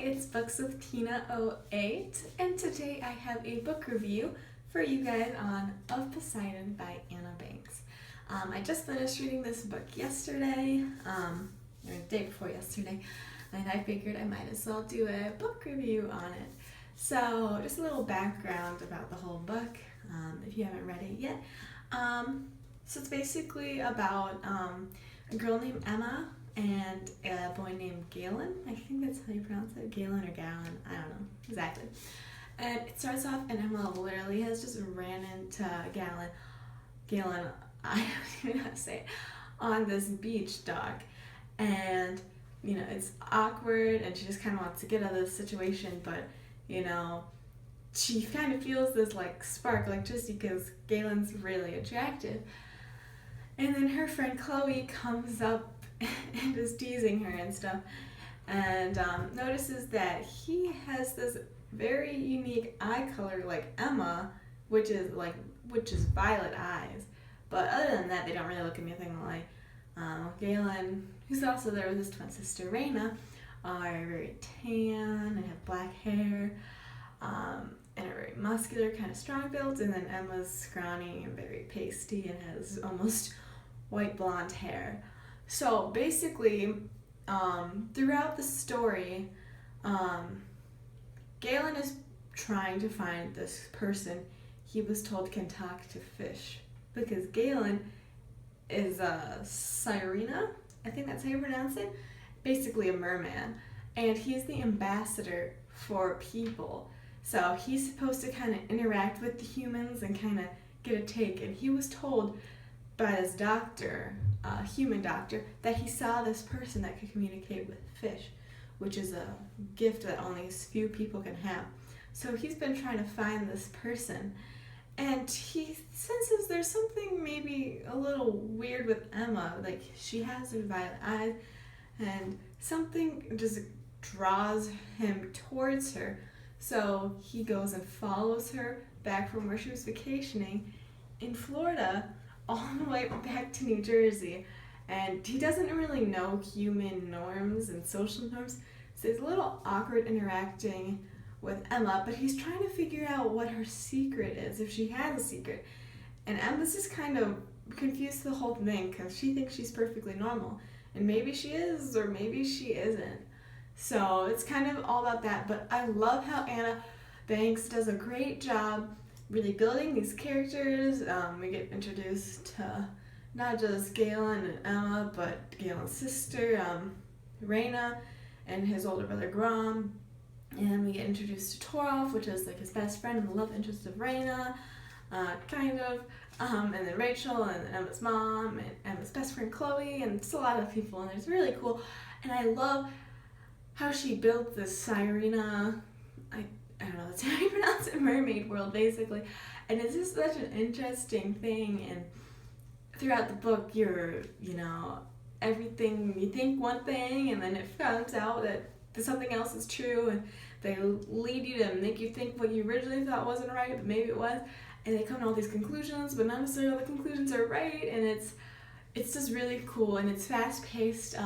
it's Books with Tina 08, and today I have a book review for you guys on Of Poseidon by Anna Banks. I just finished reading this book yesterday, or the day before yesterday, and I figured I might as well do a book review on it. So, just a little background about the whole book, if you haven't read it yet. So it's basically about a girl named Emma and a boy named Galen. I think that's how you pronounce it, Galen or Gallon, I don't know exactly. And it starts off and Emma literally has just ran into Galen, I don't even know how to say it, on this beach dock. And, you know, it's awkward and she just kind of wants to get out of this situation, but, you know, she kind of feels this like spark, like just because Galen's really attractive. And then her friend Chloe comes up and is teasing her and stuff, and notices that he has this very unique eye color like Emma, which is violet eyes. But other than that, they don't really look anything alike. Galen, who's also there with his twin sister Raina, are very tan and have black hair, and are very muscular, kind of strong built, and then Emma's scrawny and very pasty and has almost white blonde hair. So basically, throughout the story, Galen is trying to find this person he was told can talk to fish, because Galen is a sirena, I think that's how you pronounce it, basically a merman, and he's the ambassador for people. So he's supposed to kind of interact with the humans and kind of get a take, and he was told by this doctor, a human doctor, that he saw this person that could communicate with fish, which is a gift that only a few people can have. So he's been trying to find this person, and he senses there's something maybe a little weird with Emma, like she has her violet eyes, and something just draws him towards her. So he goes and follows her back from where she was vacationing in Florida all the way back to New Jersey. And he doesn't really know human norms and social norms, so it's a little awkward interacting with Emma, but he's trying to figure out what her secret is, if she has a secret. And Emma's just kind of confused the whole thing, because she thinks she's perfectly normal. And maybe she is, or maybe she isn't. So it's kind of all about that, but I love how Anna Banks does a great job really building these characters. We get introduced to not just Galen and Emma, but Galen's sister, Raina, and his older brother Grom. And we get introduced to Torolf, which is like his best friend and the love interest of Raina, kind of. And then Rachel and Emma's mom and Emma's best friend Chloe, and it's a lot of people, and it's really cool. And I love how she built this sirena, I don't know, that's how you pronounce it, mermaid world basically. And it's just such an interesting thing, and throughout the book everything, you think one thing and then it comes out that something else is true, and they lead you to make you think what you originally thought wasn't right, but maybe it was, and they come to all these conclusions, but not necessarily all the conclusions are right, and it's just really cool, and it's fast paced.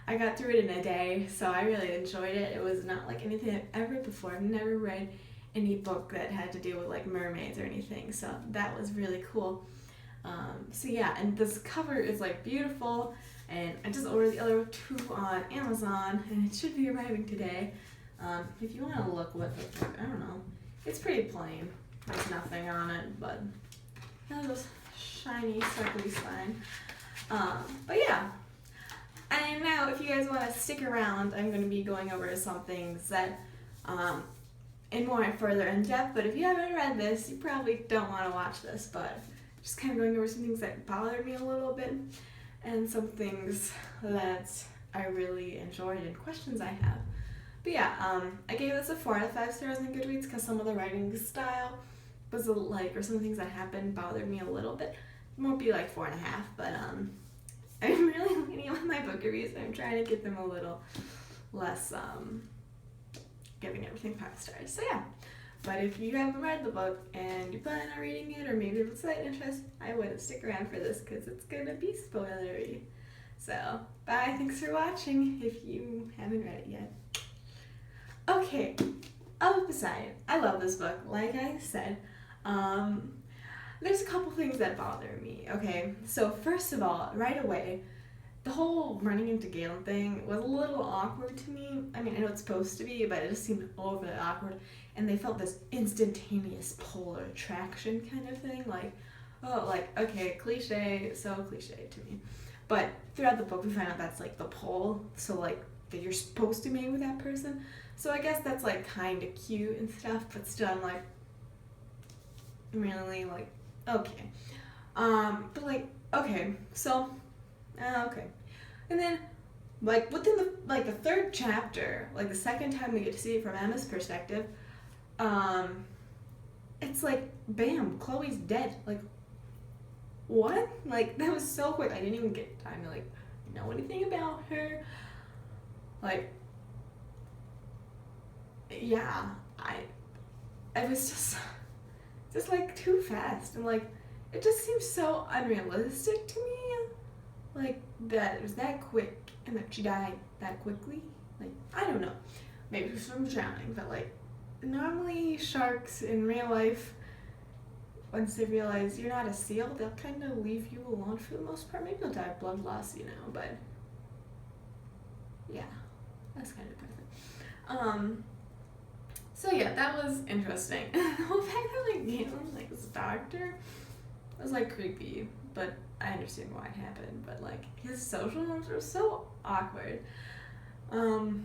I got through it in a day, so I really enjoyed it. It was not like anything I've ever read before. I've never read any book that had to do with like mermaids or anything, so that was really cool. So yeah, and this cover is like beautiful, and I just ordered the other two on Amazon, and it should be arriving today. If you want to look what the book, I don't know, it's pretty plain. There's nothing on it, but it has this shiny, sparkly spine. But yeah. And now, if you guys want to stick around, I'm going to be going over some things that, in more further in depth, but if you haven't read this, you probably don't want to watch this, but just kind of going over some things that bothered me a little bit, and some things that I really enjoyed and questions I have. But yeah, I gave this a 4 out of 5 stars on Goodreads, because some of the writing style was or some things that happened bothered me a little bit. It won't be like 4.5, but I'm really leaning on my book reviews. I'm trying to get them a little less, giving everything 5 stars. So yeah, but if you haven't read the book and you plan on reading it, or maybe it's a slight interest, I wouldn't stick around for this, because it's gonna be spoilery. So bye, thanks for watching if you haven't read it yet. Okay, of Poseidon. I love this book. Like I said, there's a couple things that bother me. Okay, so first of all, right away, the whole running into Galen thing was a little awkward to me. I mean, I know it's supposed to be, but it just seemed overly awkward. And they felt this instantaneous polar attraction kind of thing. Like, oh, like, okay, cliche, so cliche to me. But throughout the book, we find out that's like the pole. So, like, that you're supposed to be with that person. So I guess that's like kind of cute and stuff, but still I'm like, really, like, okay. But like, okay, so, okay. And then, like, within the third chapter, like the second time we get to see it from Emma's perspective, it's like, bam, Chloe's dead. Like, what? Like, that was so quick. I didn't even get time to, like, know anything about her. Like, yeah, I was just like too fast, and like it just seems so unrealistic to me, like that it was that quick and that she died that quickly. Like, I don't know, maybe it was from drowning, but like normally sharks in real life, once they realize you're not a seal, they'll kind of leave you alone for the most part. Maybe they'll die of blood loss, you know, but yeah, that's kind of depressing. So yeah, that was interesting. The whole fact that like Galen, like this doctor, was like creepy, but I understand why it happened. But like his social norms were so awkward. But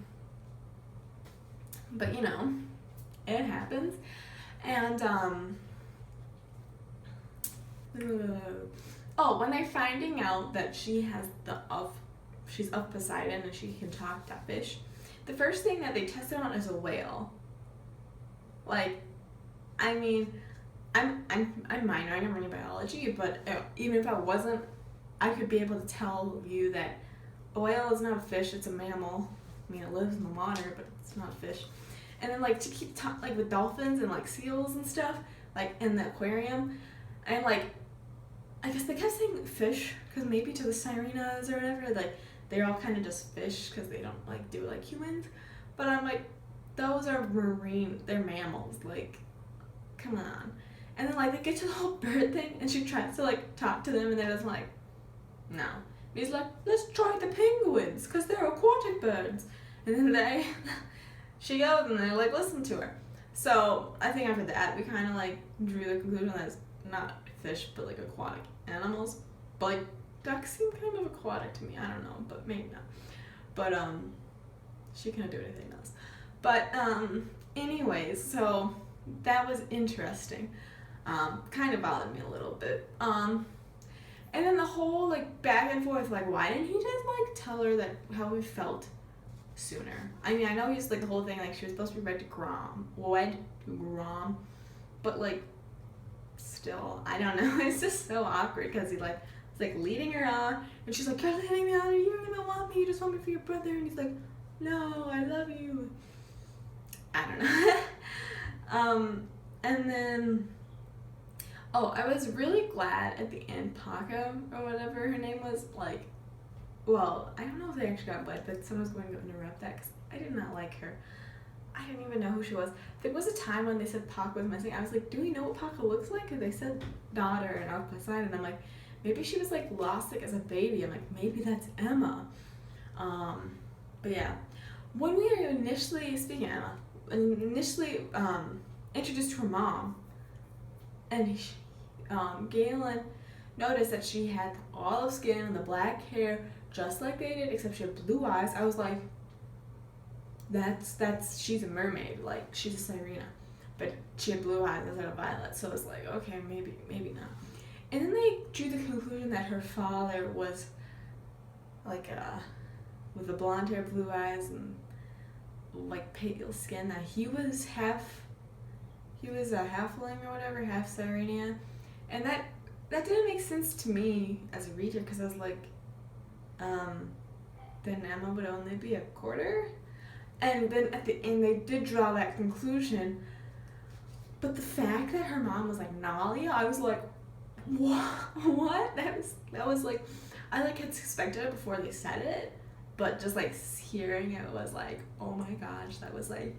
you know, it happens. And oh, when they're finding out that she has she's of Poseidon and she can talk to fish, the first thing that they tested on is a whale. Like, I mean, I'm minoring in marine biology, but even if I wasn't, I could be able to tell you that a whale is not a fish; it's a mammal. I mean, it lives in the water, but it's not a fish. And then, like, to keep like with dolphins and like seals and stuff, like in the aquarium, and like, I guess they kept saying fish because maybe to the sirenas or whatever, like they're all kind of just fish because they don't like do like humans. But I'm like, those are marine, they're mammals, like, come on. And then like they get to the whole bird thing and she tries to like talk to them and they're just like, no. And he's like, let's try the penguins because they're aquatic birds. And then she goes and they like listen to her. So I think after that we kind of like drew the conclusion that it's not fish but like aquatic animals. But like ducks seem kind of aquatic to me. I don't know, but maybe not. But she couldn't do anything else. But anyways, so that was interesting. Kind of bothered me a little bit. And then the whole like back and forth, like why didn't he just like tell her that how he felt sooner? I mean, I know he's like the whole thing, like she was supposed to be wed to Grom, but like still, I don't know. It's just so awkward because he like it's like leading her on, and she's like, you're leading me on, you don't even want me, you just want me for your brother, and he's like, no, I love you. I don't know. And then, oh, I was really glad at the end, Paca, or whatever her name was, like, well, I don't know if they actually got wed, but someone's going to interrupt that, because I did not like her. I didn't even know who she was. There was a time when they said Paca was missing, I was like, do we know what Paca looks like? Because they said daughter and of Poseidon, and I'm like, maybe she was, like, lost, like, as a baby. I'm like, maybe that's Emma. But yeah. When we were initially, speaking of Emma, introduced to her mom, and Galen noticed that she had olive skin and the black hair just like they did, except she had blue eyes. I was like, she's a mermaid, like she's a sirena, but she had blue eyes instead of violet. So I was like, okay, maybe not. And then they drew the conclusion that her father was like with the blonde hair, blue eyes, and like pale skin, that he was a halfling or whatever, half Sirenia, and that didn't make sense to me as a reader, because I was like, then Emma would only be a quarter, and then at the end they did draw that conclusion, but the fact that her mom was like Nalia, I was like, what? That was like, I like had suspected it before they said it. But just like hearing it was like, oh my gosh, that was like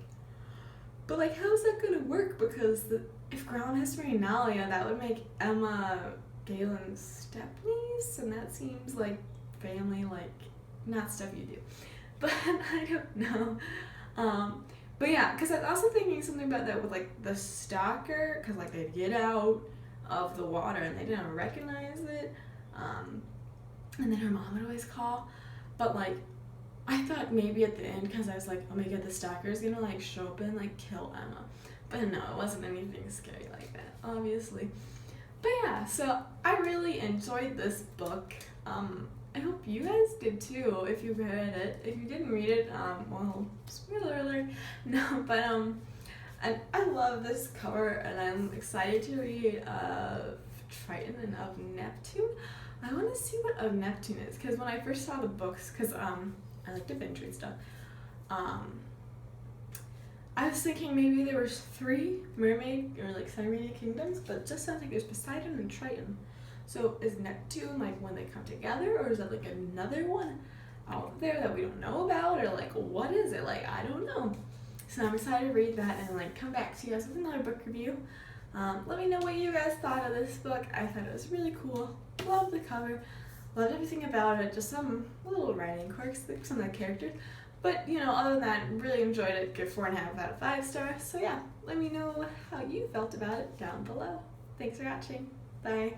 But like, how is that gonna work? Because if Ground has married Nalia, that would make Emma Galen's step-niece, and that seems like family, like not stuff you do. But I don't know. But yeah, because I was also thinking something about that with like the stalker, because like they'd get out of the water and they didn't recognize it, and then her mom would always call. But like, I thought maybe at the end, because I was like, oh my god, the stalker's gonna like show up and like kill Emma. But no, it wasn't anything scary like that, obviously. But yeah, so I really enjoyed this book. I hope you guys did too, if you read it. If you didn't read it, well, spoiler alert. No, but and I love this cover, and I'm excited to read of Triton and of Neptune. I want to see what of Neptune is, because when I first saw the books, because I like to binge read stuff, I was thinking maybe there was 3 mermaid or like Sirenia kingdoms, but it just sounds like there's Poseidon and Triton. So is Neptune like when they come together, or is it like another one out there that we don't know about, or like what is it? Like, I don't know. So I'm excited to read that and like come back to you guys with another book review. Let me know what you guys thought of this book. I thought it was really cool. Loved the cover. Loved everything about it. Just some little writing quirks, some of the characters. But, you know, other than that, really enjoyed it. Give 4.5 out of 5 stars. So yeah, let me know how you felt about it down below. Thanks for watching. Bye.